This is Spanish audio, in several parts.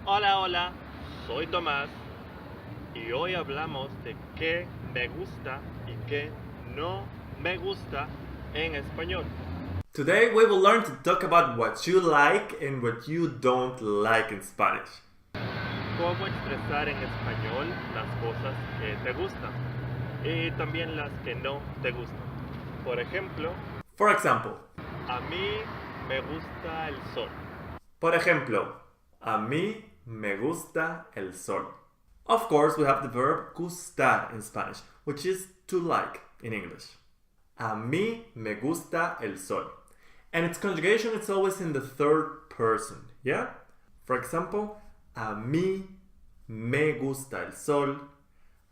Hola, hola, soy Tomás y hoy hablamos de qué me gusta y qué no me gusta en español. Today we will learn to talk about what you like and what you don't like in Spanish. Cómo expresar en español las cosas que te gustan y también las que no te gustan. Por ejemplo, For example, a mí me gusta el sol. por ejemplo, a mí me gusta el sol. Of course, we have the verb gustar in Spanish, which is to like in English. A mí me gusta el sol. And its conjugation is always in the third person, yeah? For example, a mí me gusta el sol.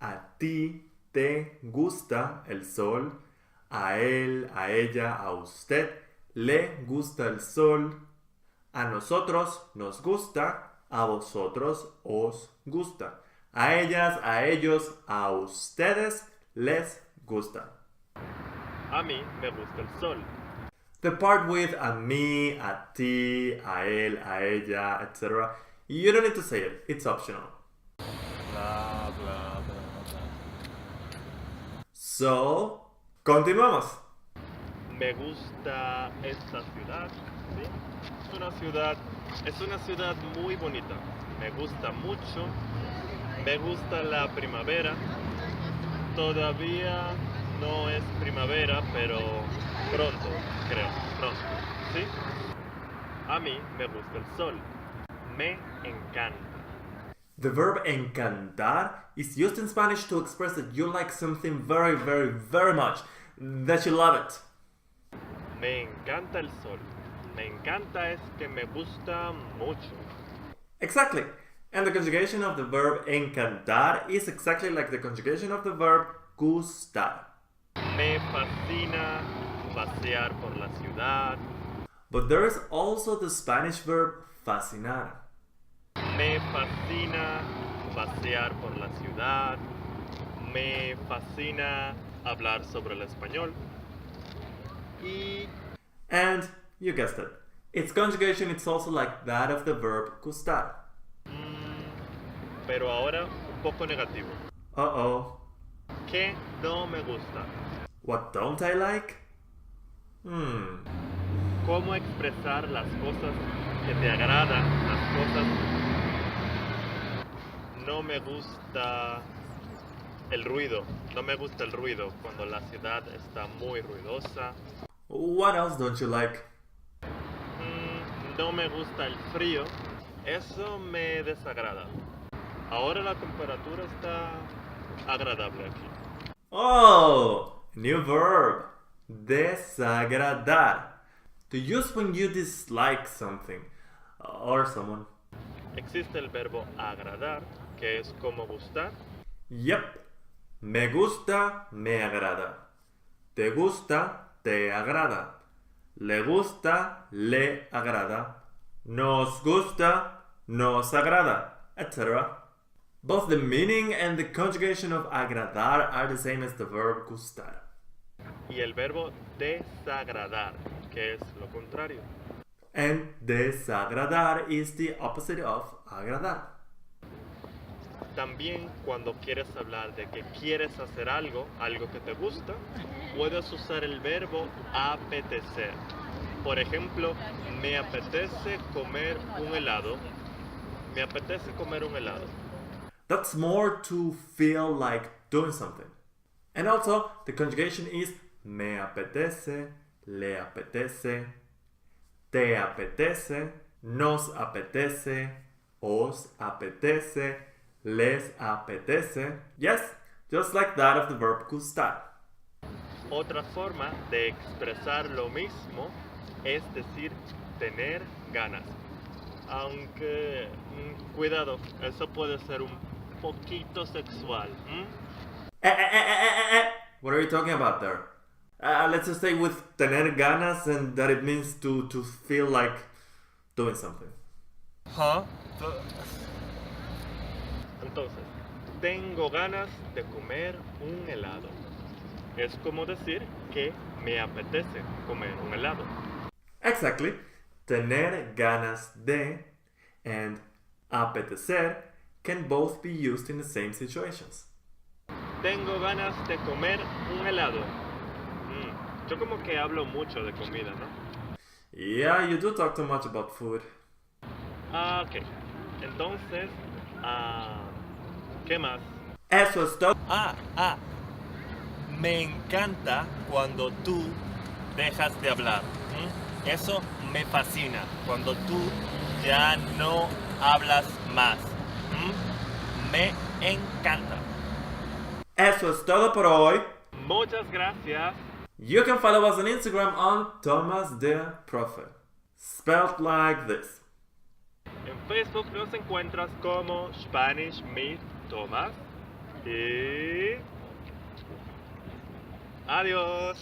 A ti te gusta el sol. A él, a ella, a usted le gusta el sol. A nosotros nos gusta. A vosotros os gusta. A ellas, a ellos, a ustedes les gusta. A mí me gusta el sol. The part with a me, a ti, a él, a ella, etc. You don't need to say it. It's optional. Bla, bla, bla, bla. So, continuamos. Me gusta esta ciudad, ¿sí? Es una ciudad muy bonita. Me gusta mucho. Me gusta la primavera. Todavía no es primavera, pero pronto, creo, pronto, ¿sí? A mí me gusta el sol. Me encanta. The verb encantar is used in Spanish to express that you like something very, very, very much, that you love it. Me encanta el sol. Me encanta es que me gusta mucho. Exactly. And the conjugation of the verb encantar is exactly like the conjugation of the verb gustar. Me fascina pasear por la ciudad. But there is also the Spanish verb fascinar. Me fascina pasear por la ciudad. Me fascina hablar sobre el español. Y And you guessed it. Its conjugation is also like that of the verb gustar. pero ahora un poco negativo. Uh-oh. ¿Qué no me gusta? What don't I like? ¿Cómo expresar las cosas que te agradan? Las cosas... No me gusta el ruido. No me gusta el ruido cuando la ciudad está muy ruidosa. What else don't you like? No me gusta el frío. Eso me desagrada. Ahora la temperatura está agradable aquí. Oh, new verb. Desagradar. To use when you dislike something or someone. Existe el verbo agradar, que es como gustar. Yep. Me gusta, me agrada. Te gusta, te agrada. Le gusta, le agrada. Nos gusta, nos agrada, etc. Both the meaning and the conjugation of agradar are the same as the verb gustar. Y el verbo desagradar, que es lo contrario. And desagradar is the opposite of agradar. También cuando quieres hablar de que quieres hacer algo, algo que te gusta, puedes usar el verbo apetecer. Por ejemplo, me apetece comer un helado. Me apetece comer un helado. That's more to feel like doing something. And also, the conjugation is me apetece, le apetece, te apetece, nos apetece, os apetece, les apetece. Yes, just like that of the verb gustar. Otra forma de expresar lo mismo es decir tener ganas. Aunque, cuidado, eso puede ser un poquito sexual. What are you talking about there? Let's just stay with tener ganas and that it means to feel like doing something. Huh? Entonces, tengo ganas de comer un helado. Es como decir que me apetece comer un helado. Exactly. Tener ganas de and apetecer can both be used in the same situations. Tengo ganas de comer un helado. Yo como que hablo mucho de comida, ¿no? Yeah, you do talk too much about food. Ok. Entonces, ¿qué más? Eso es todo. Me encanta cuando tú dejas de hablar. Eso me fascina. Cuando tú ya no hablas más. Me encanta. Eso es todo por hoy. Muchas gracias. You can follow us on Instagram on Thomas the Prophet, spelled like this. En Facebook nos encuentras como Spanish Meet Thomas. Y adiós.